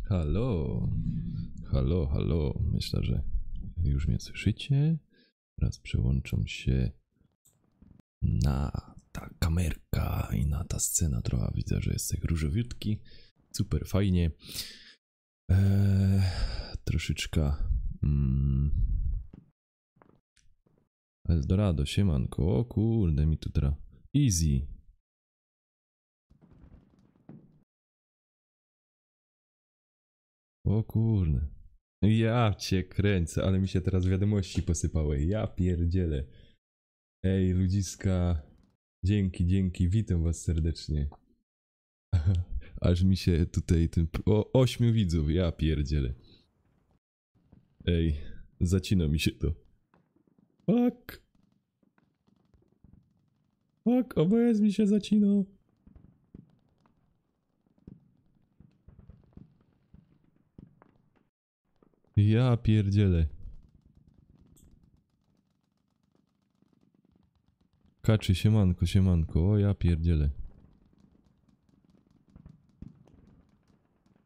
Halo, halo, halo. Myślę, że już mnie słyszycie. Teraz przełączam się na ta kamerka i na ta scena trochę. Widzę, że jest tak różowiutki. Super fajnie. Troszeczkę Eldorado, siemanko. O kurde, mi tu teraz easy. O kurde. Ja cię kręcę, ale mi się teraz wiadomości posypały. Ja pierdzielę. Ej, ludziska. Dzięki, witam was serdecznie. Aż mi się tutaj tym... O, 8 widzów, ja pierdzielę. Ej, zacina mi się to. Fuck. Fuck, OBS mi się zacina. Ja pierdzielę. Kaczy, siemanko, o ja pierdzielę.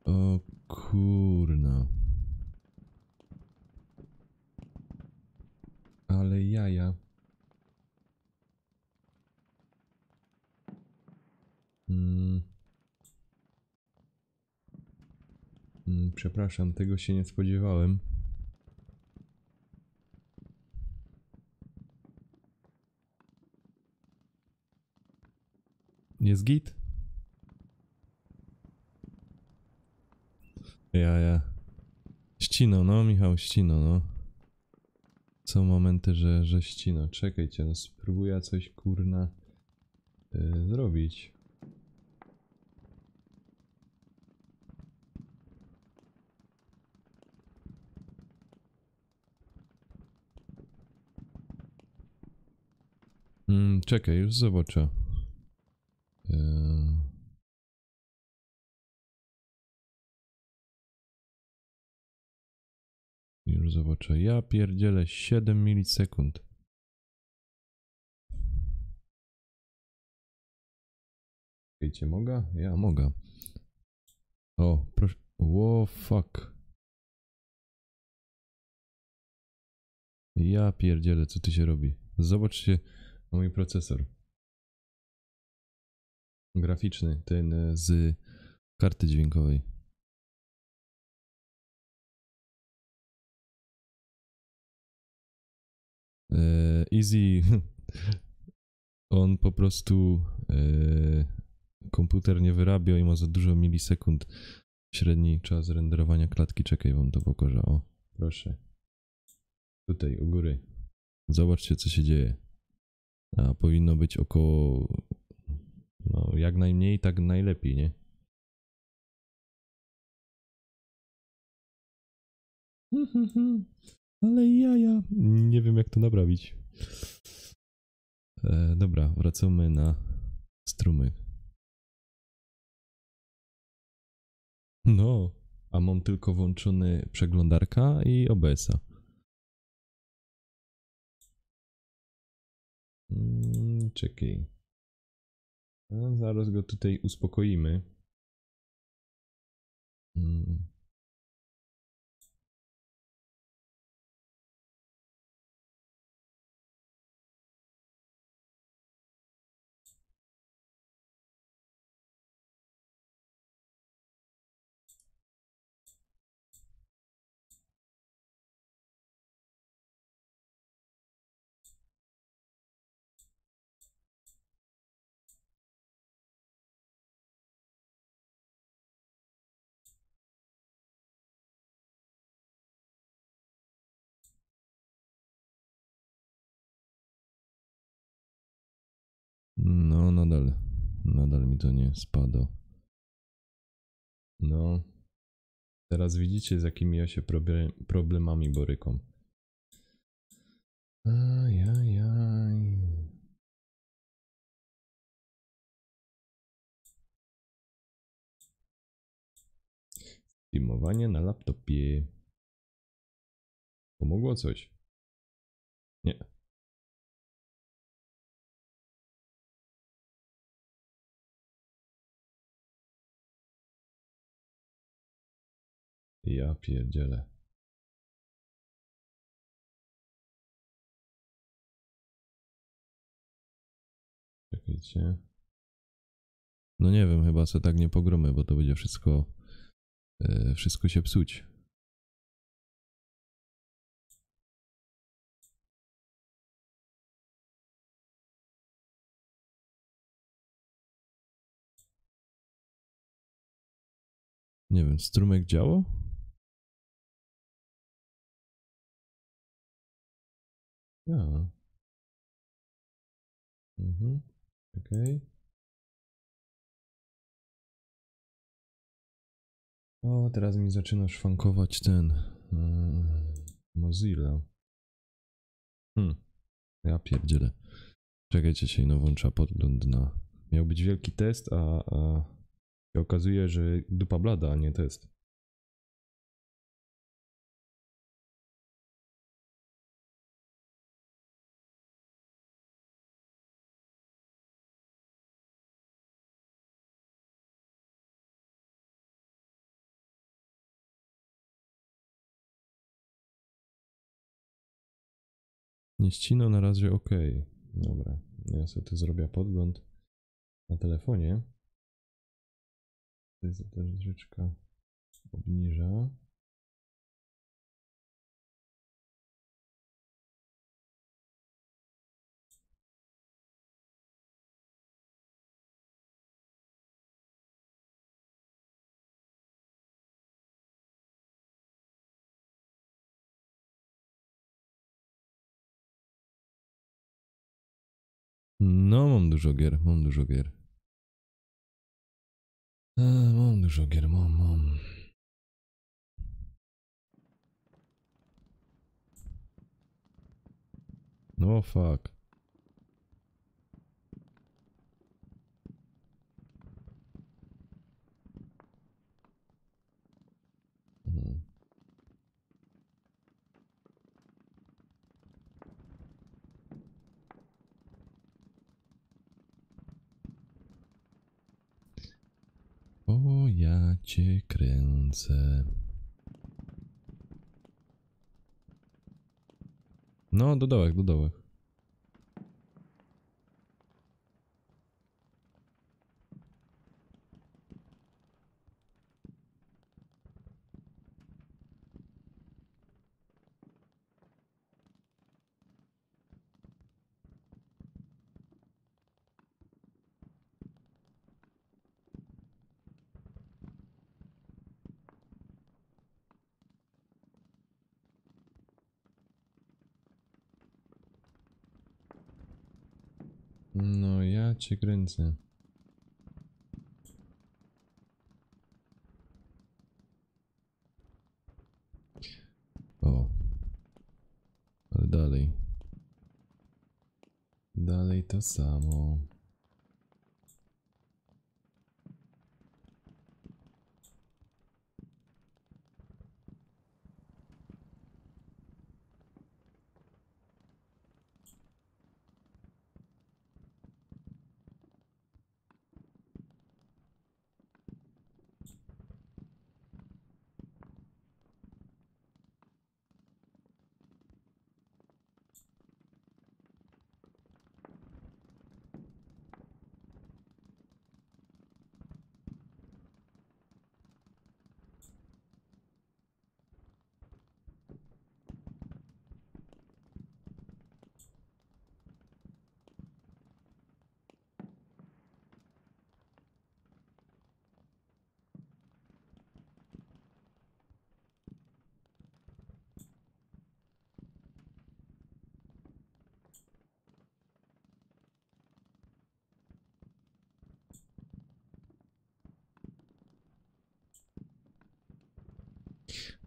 O kurna. Ale jaja. Przepraszam, tego się nie spodziewałem. Jest git? Ja. Ścino, no Michał, ścino, no. Są momenty, że ścino. Czekajcie, no spróbuję coś kurna zrobić. Czekaj, już zobaczę. Już zobaczę. Ja pierdzielę 7 milisekund. Czekajcie, mogę? Ja mogę. O, proszę. Ło, fuck. Ja pierdzielę, co tu się robi? Zobaczcie na mój procesor. Graficzny, ten z karty dźwiękowej. Easy. On po prostu komputer nie wyrabia i ma za dużo milisekund średni czas renderowania klatki. Czekaj, wam to pokażę. O, proszę. Tutaj, u góry. Zobaczcie, co się dzieje. A powinno być około... No, jak najmniej, tak najlepiej, nie? Ale ja nie wiem, jak to naprawić. Dobra, wracamy na strumyk. No, a mam tylko włączony przeglądarka i OBS-a. Czekaj. No, zaraz go tutaj uspokoimy. No, nadal mi to nie spada. No, teraz widzicie, z jakimi ja się problemami borykam. Ajajaj. Streamowanie na laptopie. Pomogło coś? Nie. Ja pierdzielę. Czekajcie. No nie wiem, chyba se tak nie pogromy, bo to będzie wszystko się psuć. Nie wiem, strumek działo? Ja. Okej. O, teraz mi zaczyna szwankować ten Mozilla. Ja pierdzielę. Czekajcie, się no włącza podgląd na... Miał być wielki test, a się okazuje, że dupa blada, a nie test. Nie ścino na razie ok. Dobra, ja sobie tu zrobię podgląd na telefonie. To jest ta troszeczkę obniża. No, mam dużo gier, mam dużo gier. Mam dużo gier, mam. No fuck. Mhm. O, ja cię kręcę. No, do dołek, do dołek. No, ja cię kręcę. O. Ale dalej. Dalej to samo.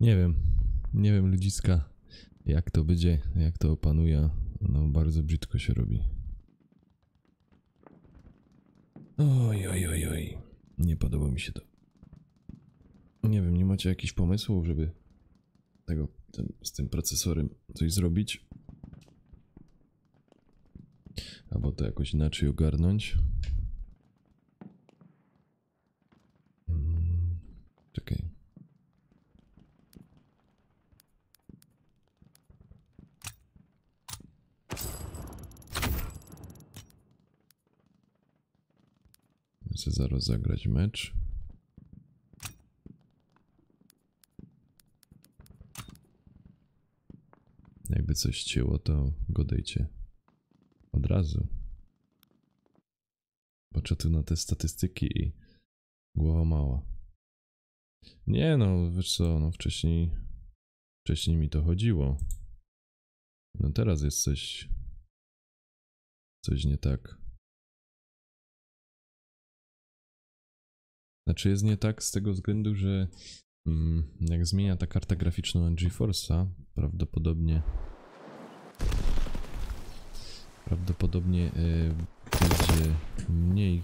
Nie wiem. Nie wiem, ludziska, jak to będzie, jak to opanuje. No, bardzo brzydko się robi. Oj, oj, oj, oj. Nie podoba mi się to. Nie wiem, nie macie jakichś pomysłów, żeby z tym procesorem coś zrobić? Albo to jakoś inaczej ogarnąć? Czekaj. chcę zaraz zagrać mecz. Jakby coś cięło, to godejcie. Od razu. Patrzę tu na te statystyki i głowa mała. Nie no, wiesz co, no wcześniej mi to chodziło. No teraz jest coś nie tak. Znaczy jest nie tak z tego względu, że jak zmienia ta karta graficzna na GeForce'a, prawdopodobnie będzie mniej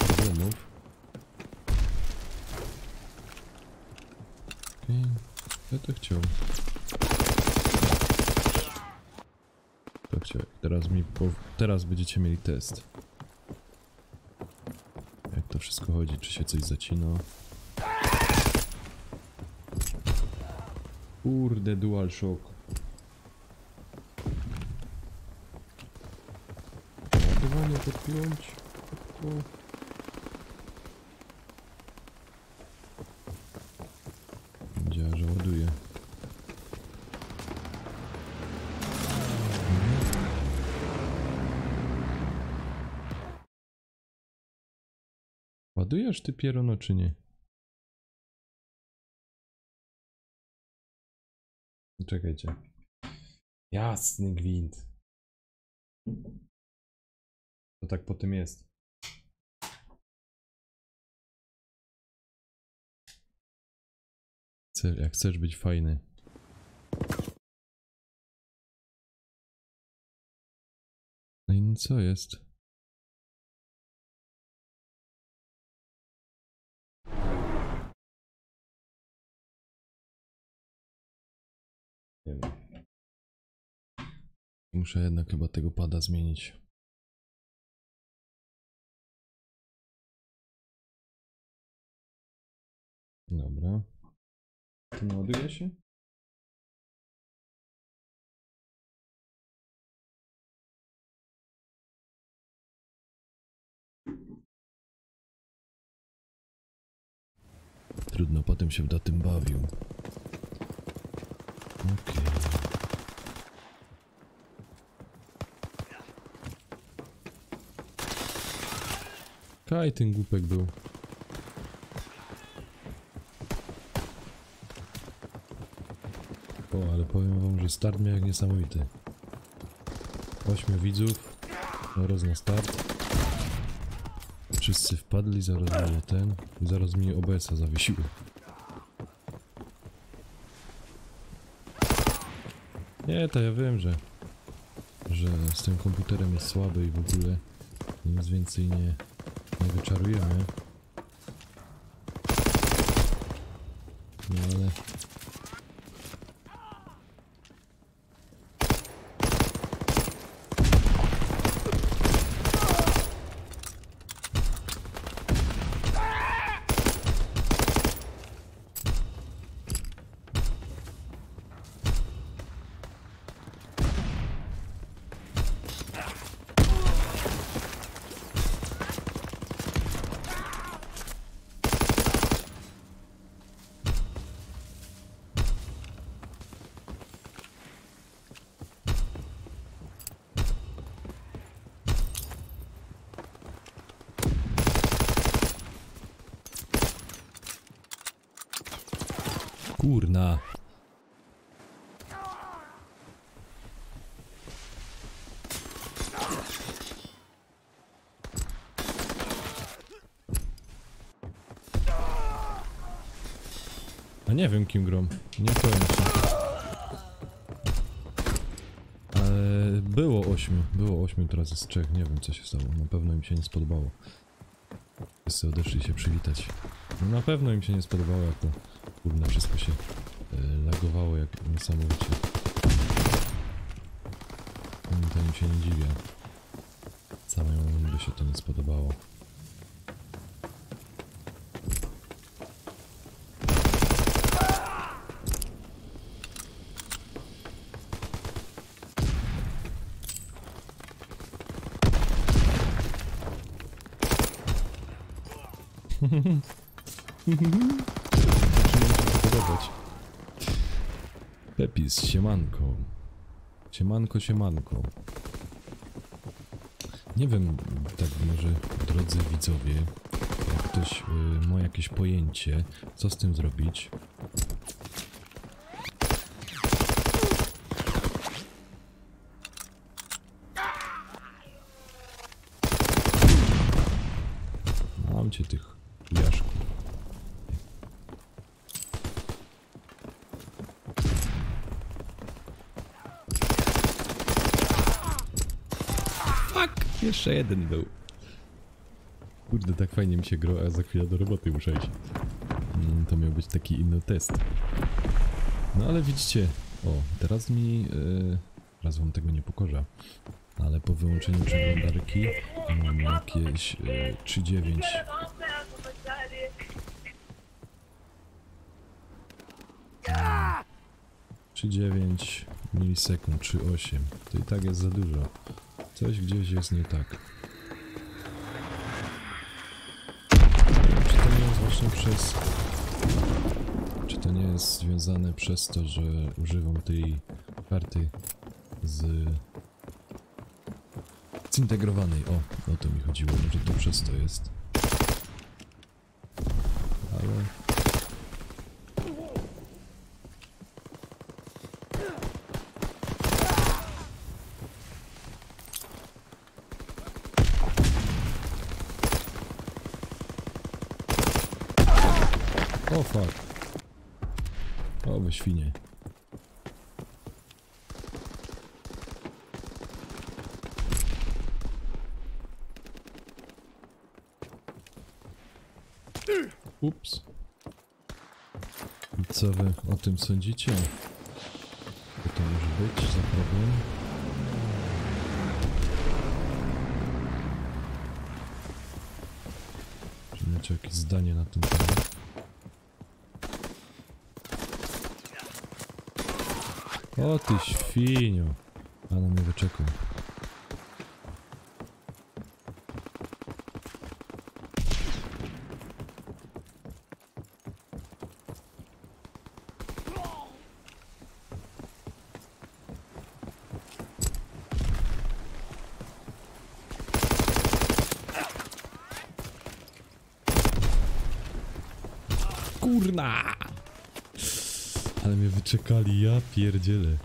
problemów. Okay. Ja to chciał. Teraz będziecie mieli test. Jak to wszystko chodzi, czy się coś zacina. Kurde, DualShock. Ładowanie podpiąć. Działa, że ładuje. Ładujesz ty pierono czy nie? Czekajcie. Jasny gwint. To tak po tym jest. Jak chcesz być fajny. No i co jest? Nie wiem. Muszę jednak chyba tego pada zmienić. Dobra. To naładuje się? Trudno, potem się na tym bawił. Okej. Kaj, ten głupek był. O, ale powiem wam, że start miał jak niesamowity. 8 widzów. Zaraz na start. Wszyscy wpadli, zaraz mnie zaraz mnie OBS-a zawiesiło. Nie, to ja wiem, że z tym komputerem jest słaby i w ogóle nic więcej nie wyczarujemy. No ale... Kurna. A nie wiem kim grom. Nie powiem ci. Ale było 8, teraz jest 3. Nie wiem co się stało. Na pewno im się nie spodobało. Wszyscy odeszli się przywitać. No, na pewno im się nie spodobało, jak to kurna wszystko się lagowało jak niesamowicie. To im się nie dziwię. Samemu by się to nie spodobało. Zaczyna mi się to podobać. Pepis, siemanko. Siemanko, siemanko. Nie wiem, tak może, drodzy widzowie, jak ktoś ma jakieś pojęcie, co z tym zrobić. Mam cię tych jaszków. Fuck! Jeszcze jeden był. Kurde, tak fajnie mi się gra, a za chwilę do roboty muszę iść. To miał być taki inny test. No ale widzicie, o, teraz mi... raz wam tego nie pokorza. Ale po wyłączeniu przeglądarki mam jakieś 3,9. 3,9 milisekund, 3,8. To i tak jest za dużo. Coś gdzieś jest nie tak. Czy to nie jest właśnie przez... Czy to nie jest związane przez to, że używam tej karty zintegrowanej. O to mi chodziło, może to przez to jest. Ale... O fuck. O wy świnie. Ups. I co wy o tym sądzicie? Co to może być za problem? Czy macie jakieś zdanie na ten temat? O ty świnio! A na mnie wyczekał. Kurna! Ale mnie wyczekali, ja pierdzielę.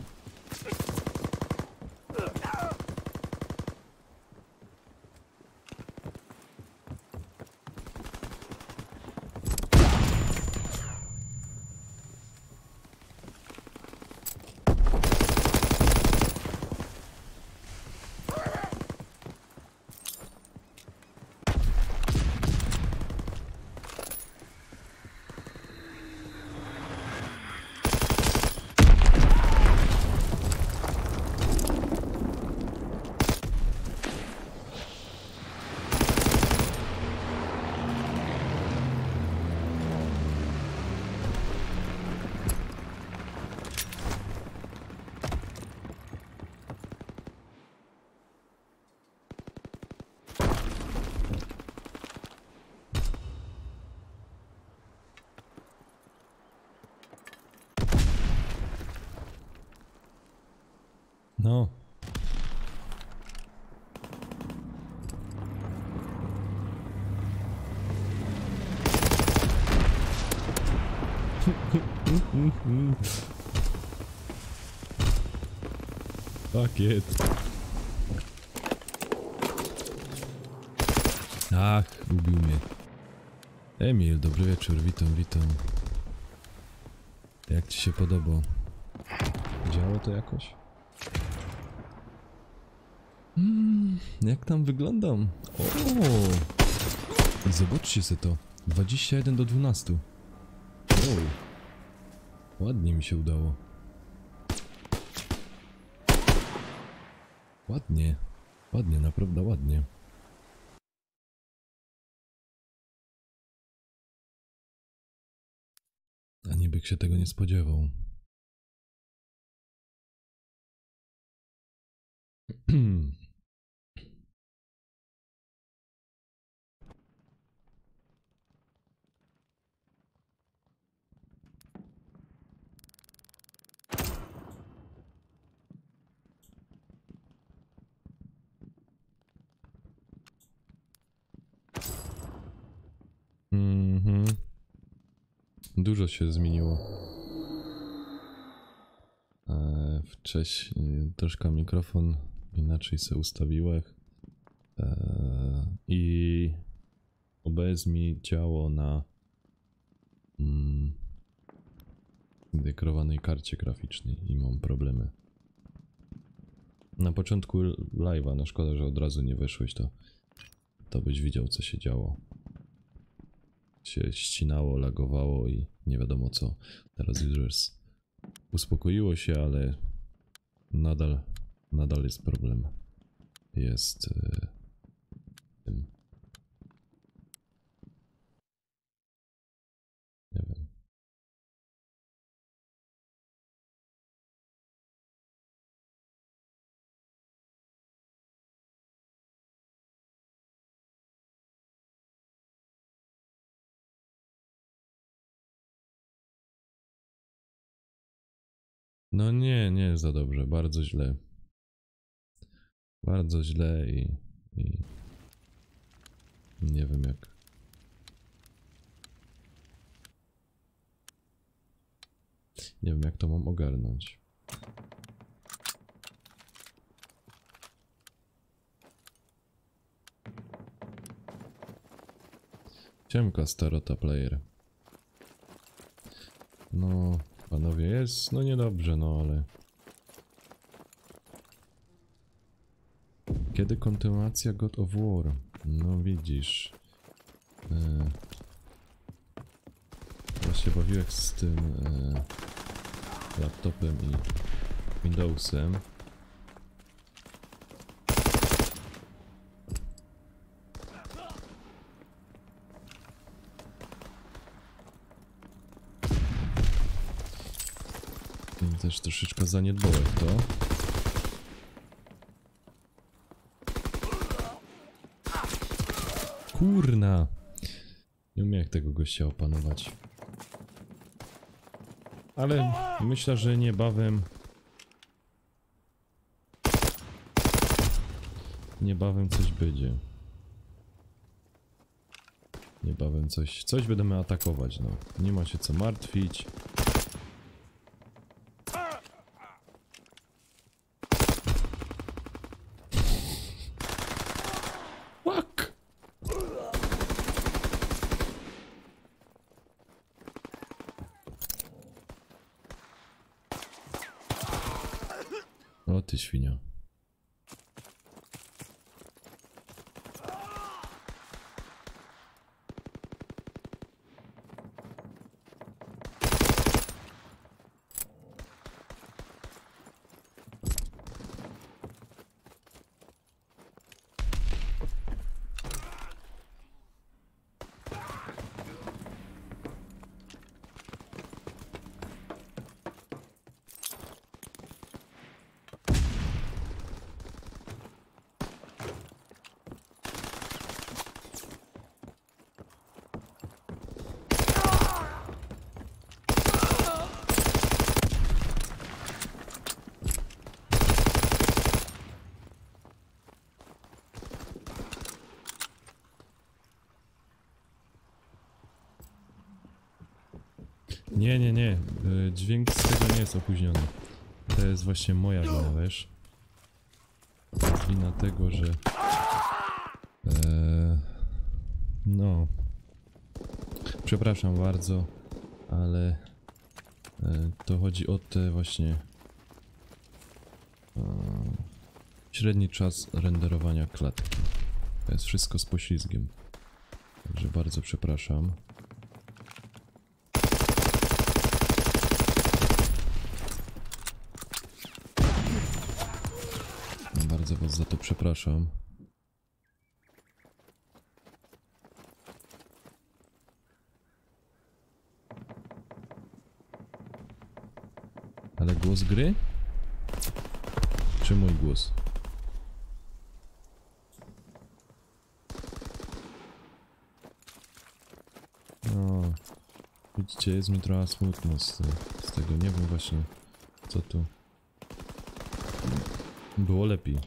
No. Fuck it. Ach, ubił mnie. Emil, dobry wieczór, witam, witam. Jak ci się podoba? Działo to jakoś? Jak tam wyglądam? O! Zobaczcie sobie to. 21 do 12. Wow. Ładnie mi się udało. Ładnie. Ładnie, naprawdę ładnie. A niby się tego nie spodziewał. Dużo się zmieniło. Wcześniej troszkę mikrofon inaczej sobie ustawiłem. I OBS mi działo na zintegrowanej karcie graficznej i mam problemy. Na początku live'a, no szkoda, że od razu nie weszłeś, to byś widział, co się działo. Się ścinało, lagowało i nie wiadomo co. Teraz już uspokoiło się, ale nadal jest problem. Jest nie wiem. No nie jest za dobrze, bardzo źle. Bardzo źle i nie wiem jak. Nie wiem jak to mam ogarnąć. Siemka, starota player. No, panowie, jest no niedobrze, no ale... Kiedy kontynuacja God of War? No widzisz. Ja się bawiłem z tym laptopem i Windowsem. I też troszeczkę zaniedbałem to. Kurna! Nie umiem jak tego gościa opanować. Ale myślę, że niebawem... Niebawem coś będzie. Niebawem coś będziemy atakować, no. Nie ma się co martwić. Fuck! O ty świnio. Nie. Dźwięk z tego nie jest opóźniony. To jest właśnie moja wina, wiesz? Wina tego, że... no... Przepraszam bardzo, ale... to chodzi o te właśnie... średni czas renderowania klatki. To jest wszystko z poślizgiem. Także bardzo przepraszam. Bardzo was za to przepraszam. Ale głos gry? Czy mój głos? No, widzicie, jest mi trochę smutno z tego. Nie wiem właśnie, co tu... Było lepiej.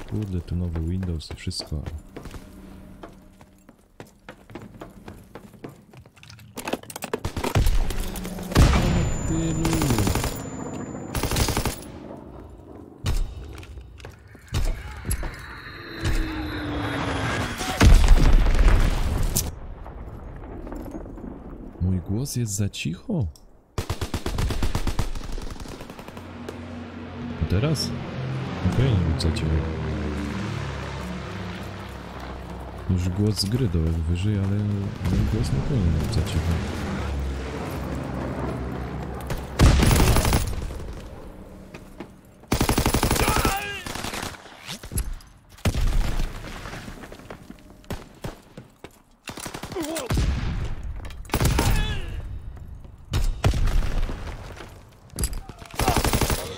Kurde, tu nowy Windows i wszystko. tylu. Mój głos jest za cicho? A teraz? Nie powinien być za cicho. Już głos z gry dołek wyżej, ale mój głos nie powinien być za cicho.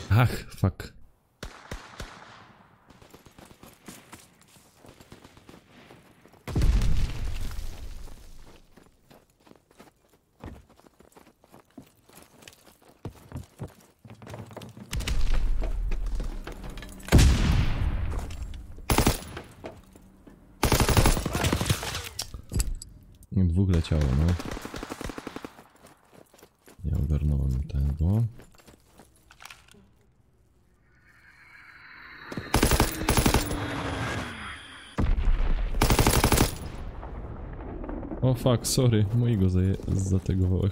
Ach, fuck. Dwóch leciało, no. Nie ogarnąłem tego. O fuck, sorry, mojego zategowałem.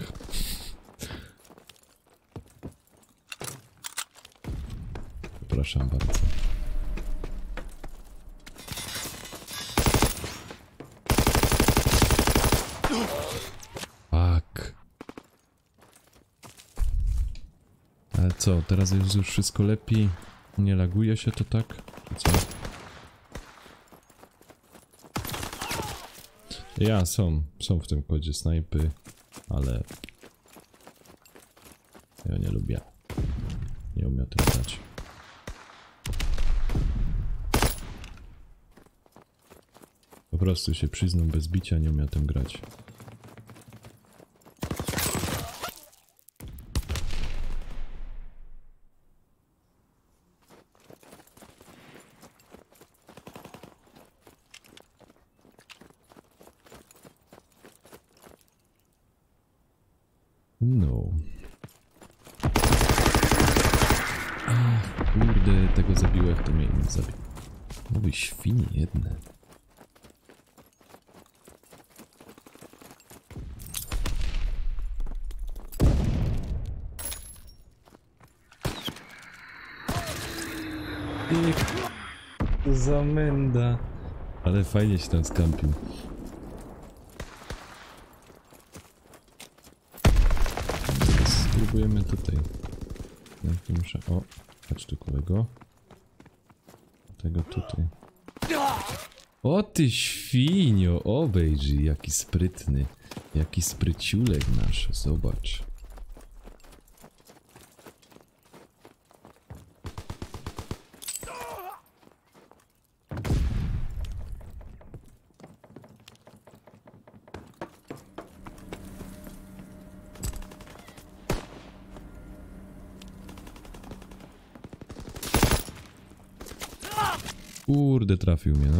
Przepraszam bardzo. Fuck. Ale co, teraz jest już wszystko lepiej? Nie laguje się to tak? Czy co? Ja, są w tym kodzie snajpy, ale ja nie lubię. Nie umiem tym grać. Po prostu się przyznam, bez bicia nie umiem tym grać. No. Ach, kurde, tego zabiłem, to mnie nie zabił. Mówi świnie jedne. Zamęda. Ale fajnie się tam skampił. Spróbujemy tutaj. Jak muszę. O, chodź tu kolego. Tego tutaj. O ty świnio, obejrzyj, jaki sprytny. Jaki spryciulek nasz, zobacz. Kurde, trafił mnie, no.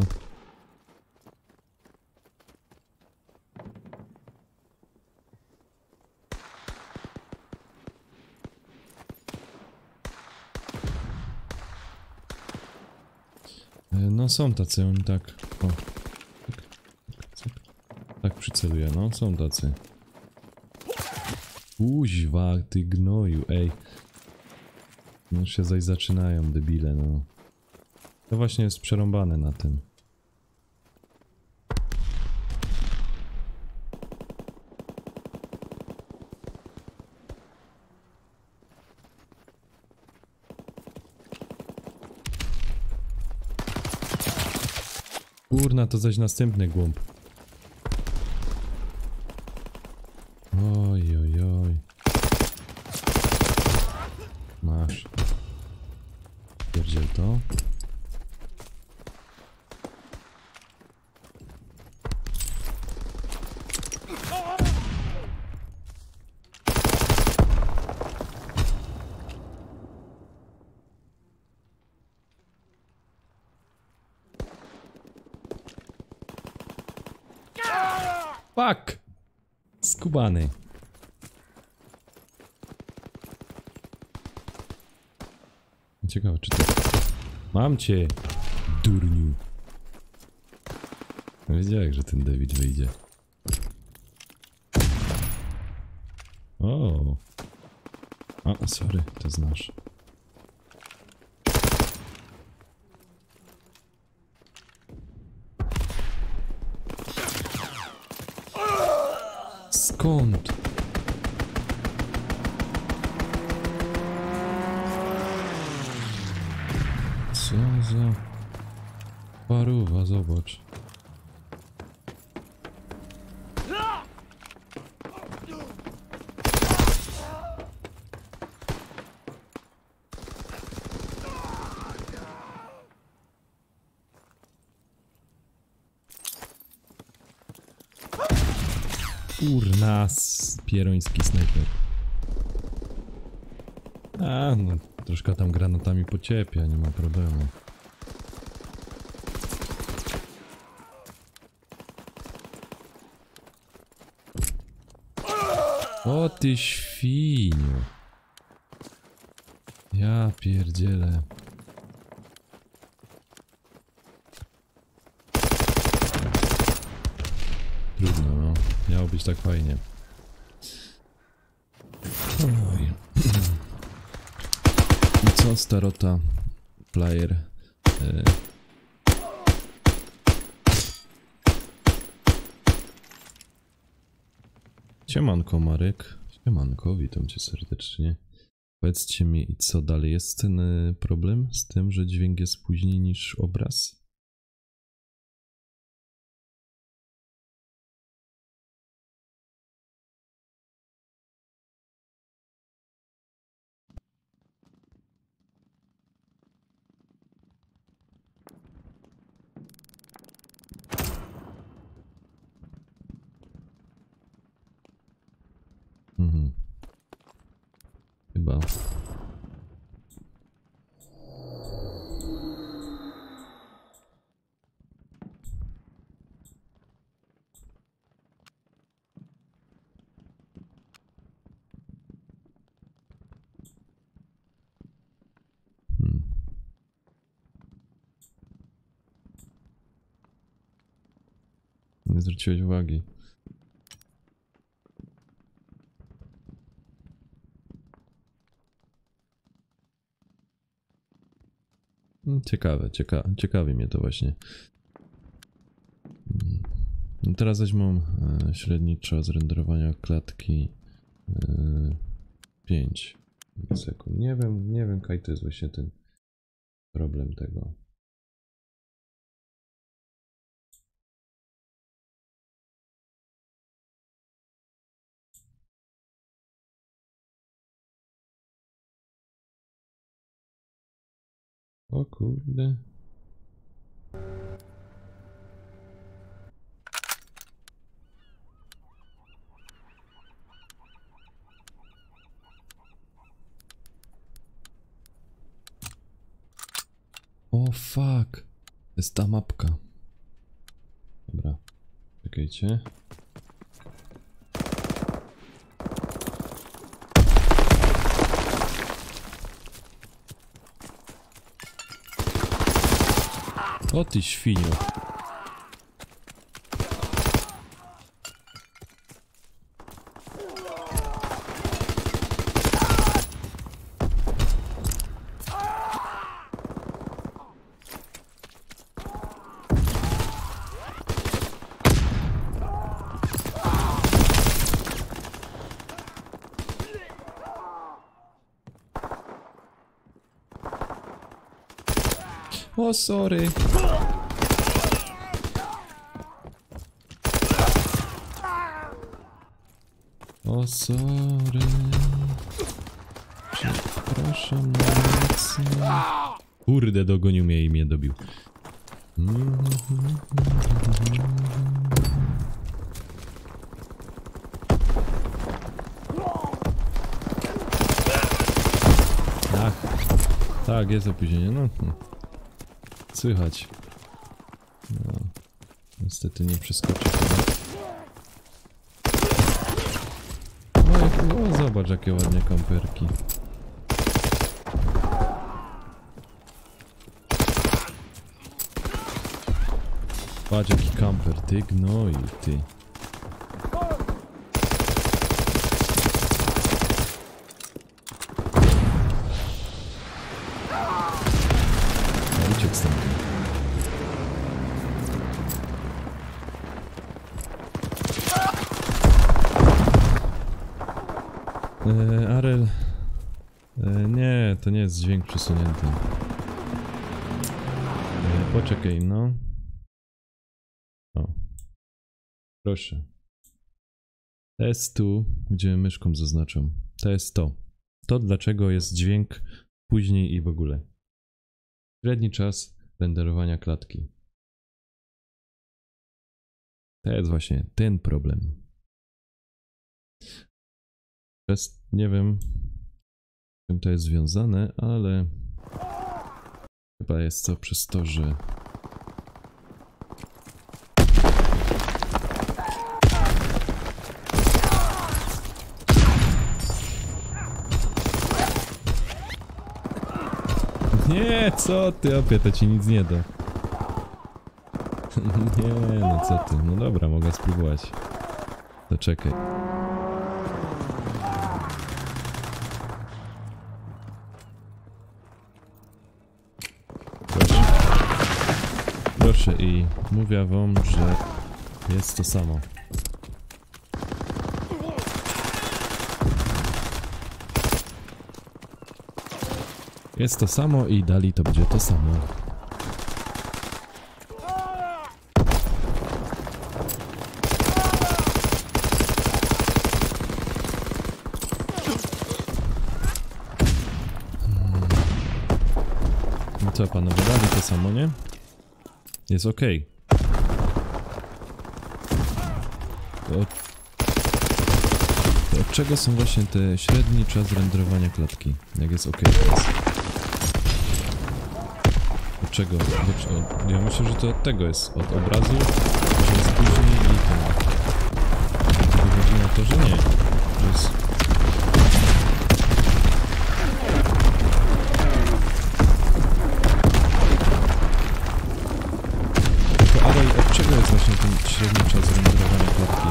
No są tacy, oni tak. O. Tak przyceluję, no są tacy. Kuźwa, ty gnoju, ej. No się zaś zaczynają, debile, no. To właśnie jest przerąbane na tym. Kurna, to zaś następny głąb. Oj, oj, oj. Masz. Pierdziel to. Fuck! Skubany. ciekawe czy to... Mam cię, durniu. Wiedziałem, że ten David wyjdzie. O. A, sorry, to znasz. Skąd? Co za paruwa, zobacz. Kurna, pieroński snajper. A, no, troszkę tam granatami pociepia, nie ma problemu. O ty świniu. Ja pierdzielę. Trudno, no. Miało być tak fajnie. Oj. I co, starota? Player. Siemanko, Marek. Siemanko, witam cię serdecznie. Powiedzcie mi, i co dalej? Jest ten problem z tym, że dźwięk jest później niż obraz? Mhm. Chyba. Nie zwróciłeś uwagi. Ciekawi mnie to właśnie. No teraz zaś mam średniczo zrenderowania klatki 5 sekund. Nie wiem, kaj to jest właśnie ten problem tego. O kurde. O fuck. To jest ta mapka. Dobra. Czekajcie. O ty świniu. O, sorry. O, sorry. Przepraszam mocno. Kurde, dogonił mnie i mnie dobił. Tak, jest opóźnienie, no. Słychać. No, niestety nie przeskoczy. No, zobacz jakie ładne kamperki. Patrz jaki kamper, ty gnoju, ty. Uciekł stamtąd. Arel... nie, to nie jest dźwięk przesunięty. Poczekaj, no. O. Proszę. To jest tu, gdzie myszką zaznaczam. To jest to. To dlaczego jest dźwięk później i w ogóle. Średni czas renderowania klatki. To jest właśnie ten problem. Nie wiem, z czym to jest związane, ale chyba jest to przez to, że nie, co ty, opie, to ci nic nie da. Nie, no co ty, no dobra, mogę spróbować. To czekaj. Proszę i mówię wam, że jest to samo. Jest to samo i dalej to będzie to samo. No co panowie, dalej to samo, nie? Jest ok. Od czego są właśnie te średni czas renderowania klatki? Jak jest ok teraz? Od czego? Ja myślę, że to od tego jest. Od obrazu, że jest później i to. Wychodzi na to, że nie. Że jest... To Arel, od czego jest właśnie ten średni czas renderowania klatki?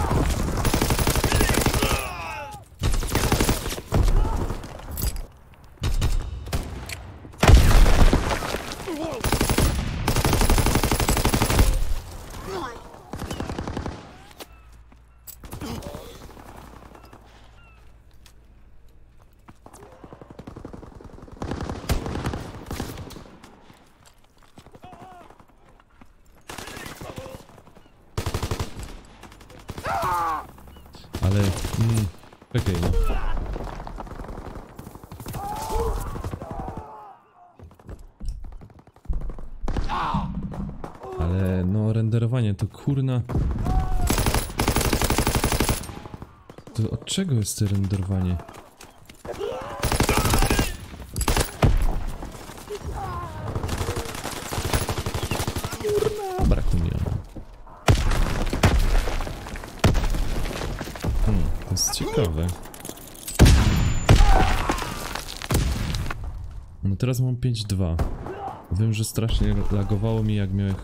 Ale... czekaj no. Ale no renderowanie to kurna... To od czego jest to renderowanie? Kurna, brakło mi ono. To jest ciekawe. No teraz mam 5.2. Wiem, że strasznie lagowało mi jak miałem...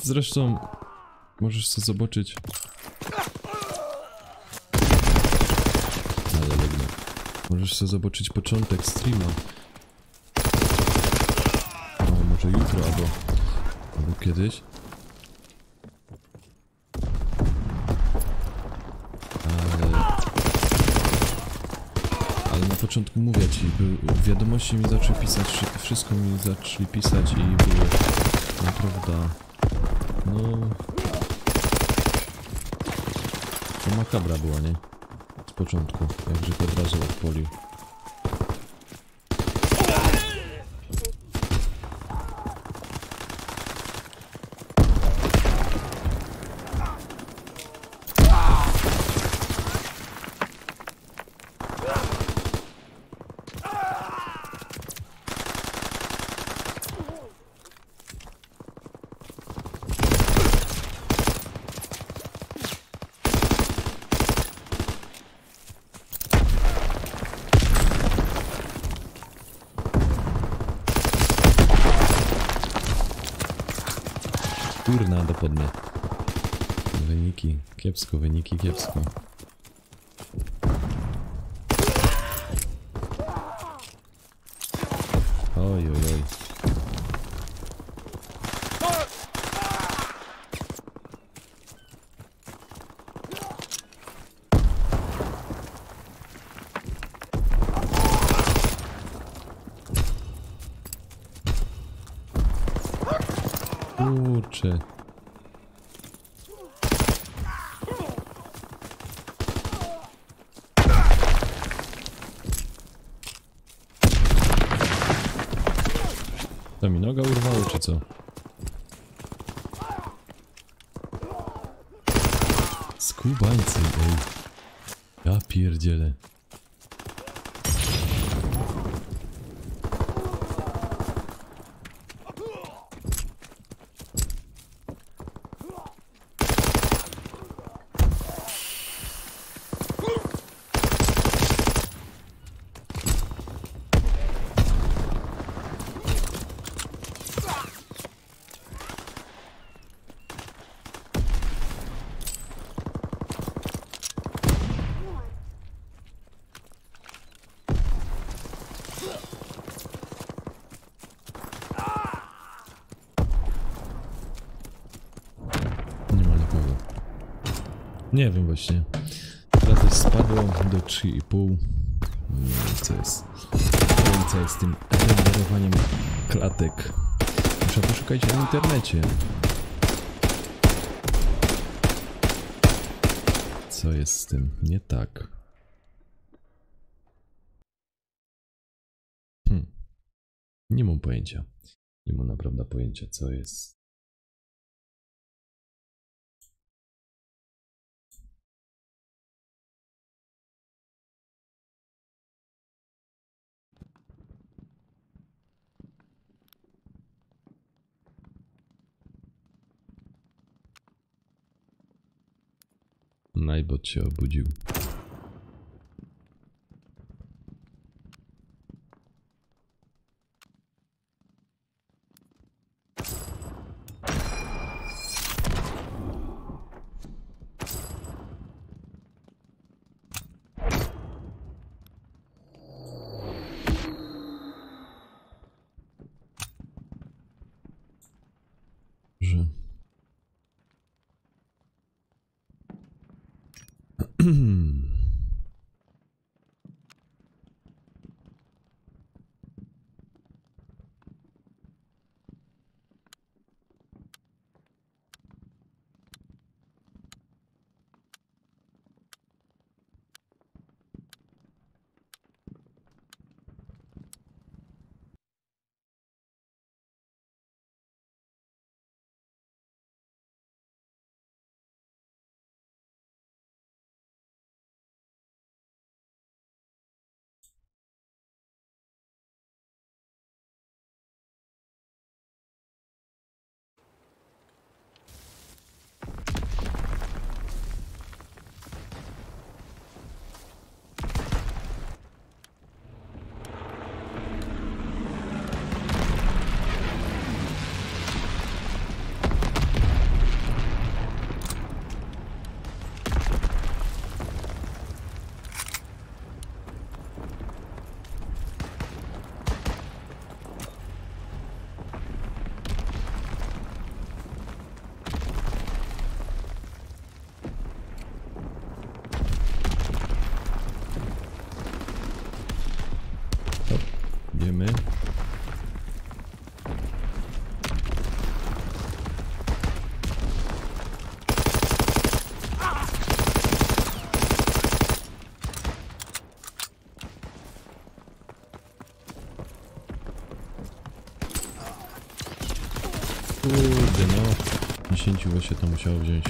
Zresztą... Możesz sobie zobaczyć... Ale legnę. Możesz sobie zobaczyć początek streama. No, może jutro albo kiedyś. Ale na początku mówię ci, wiadomości mi zaczęły pisać, wszystko mi zaczęli pisać i było naprawdę, no... To makabra była, nie? Z początku, jak Grzyb od razu odpolił. spodnie. Wyniki kiepsko, wyniki kiepsko. Oj, oj, oj. Kurczę. To mi noga urwało, czy co? Skubańcy, ej. Ja pierdzielę. Nie wiem właśnie. Teraz też spadło do 3,5. Co jest? Co jest z tym renderowaniem klatek? Muszę poszukać na internecie. Co jest z tym? Nie tak. Nie mam pojęcia. Nie mam naprawdę pojęcia, co jest. Najbot się obudził. Że... Wiemy. Kurde no, 10 właśnie to musiało wziąć.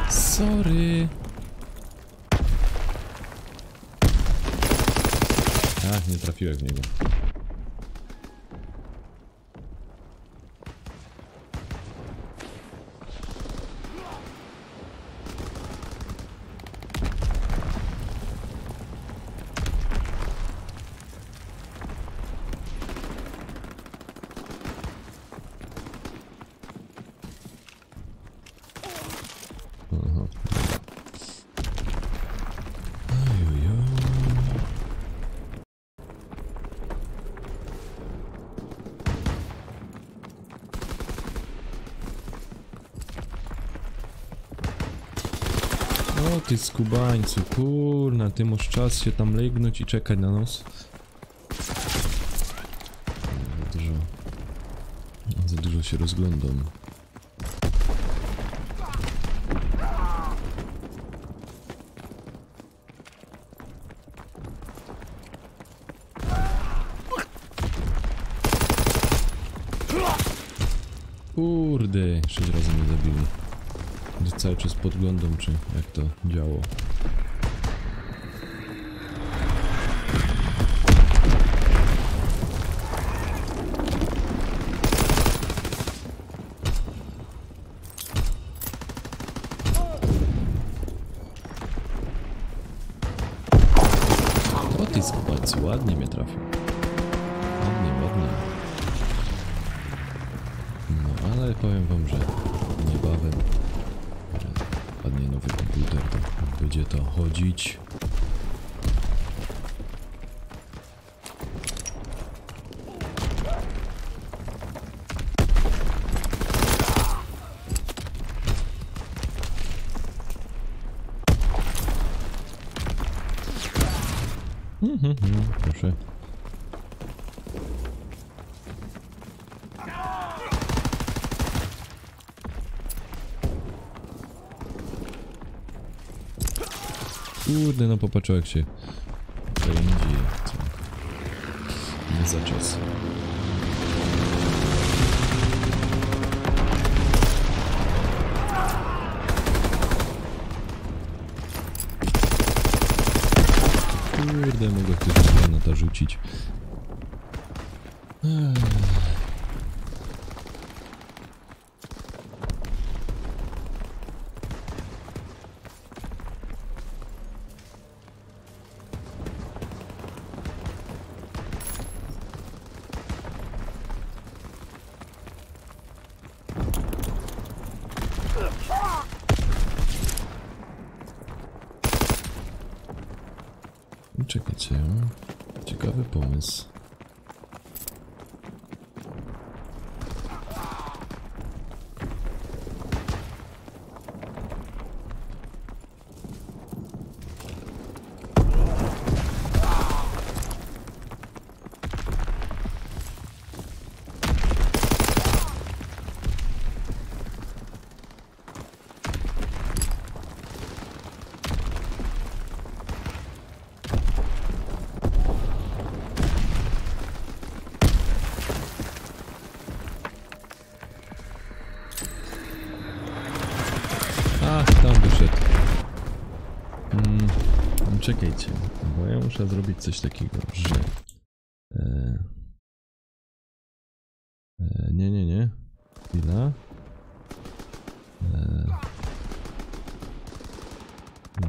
Sorry. Ach, nie trafiłem w niego. O ty skubańcu, kurna, ty masz czas się tam legnąć i czekać na nos. Za dużo się rozglądam. Kurde, 6 razy mnie zabili. Cały czas podglądam, czy jak to działo. O ty skubańcu, ładnie mnie trafił. Ładnie, ładnie. No, ale powiem wam, że niebawem padnie nowy komputer, to będzie to chodzić. Proszę. Kurde, no popatrzył jak się pędzi. Nie za czas. Kurde, mogę ktoś granata rzucić. Czekajcie, ciekawy pomysł. Tam wyszedł. Czekajcie, bo ja muszę zrobić coś takiego, że... nie. Chwila.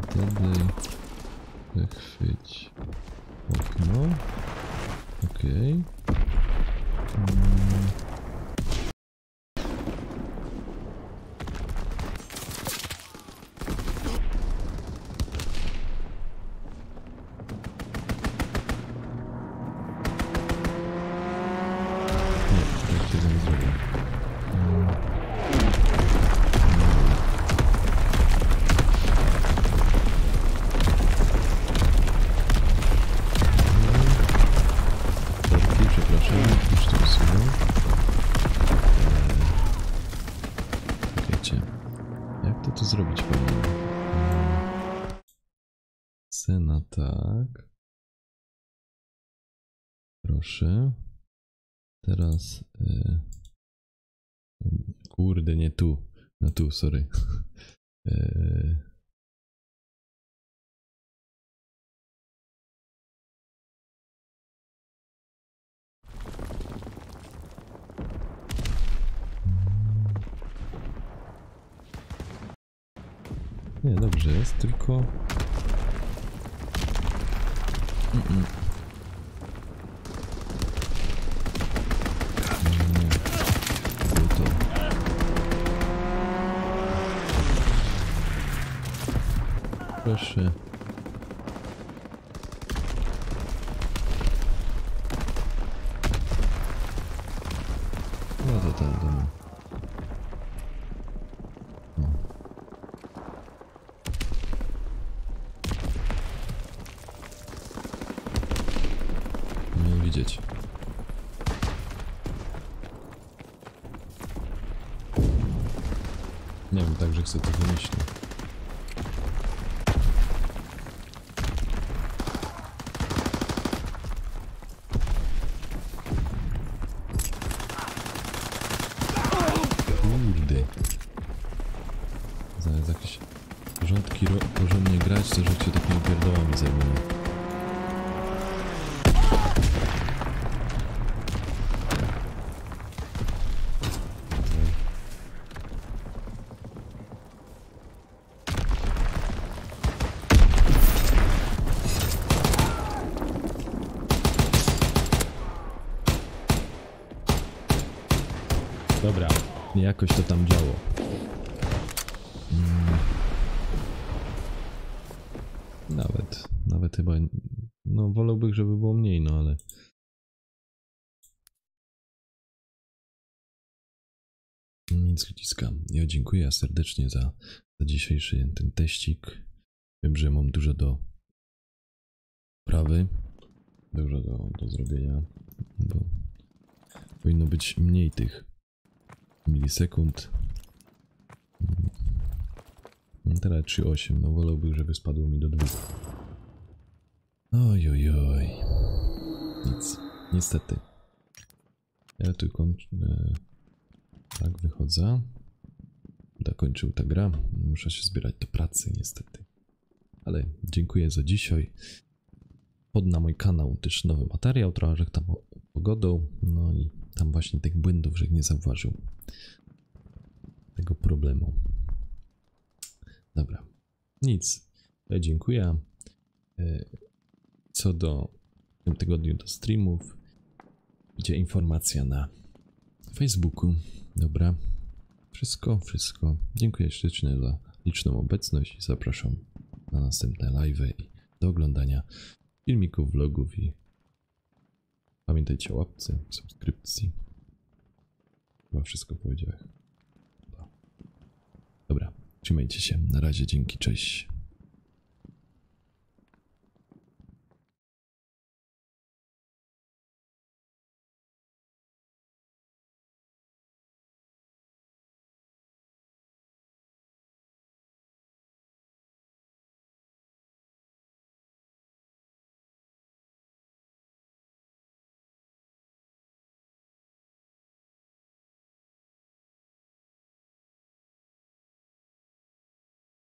Wtedy wychwyć okno. Okej. Jak to zrobić fajnie? Scena tak. Proszę. Teraz... Kurde, nie tu. No tu, sorry. Nie, dobrze jest, tylko... To. Proszę. No to tam domu. powiedzieć. Nie wiem, także chcę to wymyślić. Kurde. Zaraz jakieś porządki porządnie grać, to że się takimi pierdołami zajmują. Dobra, jakoś to tam działo. Nawet chyba, no wolałbym, żeby było mniej, no ale... Nic, ludziska. Ja dziękuję serdecznie za dzisiejszy ten teścik. Wiem, że mam dużo do prawy, dużo do zrobienia, bo powinno być mniej tych milisekund. Teraz 3,8, no wolałbym, żeby spadło mi do 2. Oj. Nic, niestety. Ja tu tak wychodzę. Dokończył ta gra. Muszę się zbierać do pracy niestety. Ale dziękuję za dzisiaj. Pod na mój kanał też nowy materiał, trochę tam pogodą. No i tam właśnie tych błędów, że nie zauważył tego problemu. Dobra. Nic. Ja dziękuję. Co do w tym tygodniu do streamów, będzie informacja na Facebooku. Dobra. Wszystko. Dziękuję ślicznie za liczną obecność i zapraszam na następne live'y i do oglądania filmików, vlogów i pamiętajcie o łapce, subskrypcji. Chyba wszystko powiedziałem. Dobra, trzymajcie się. Na razie, dzięki, cześć.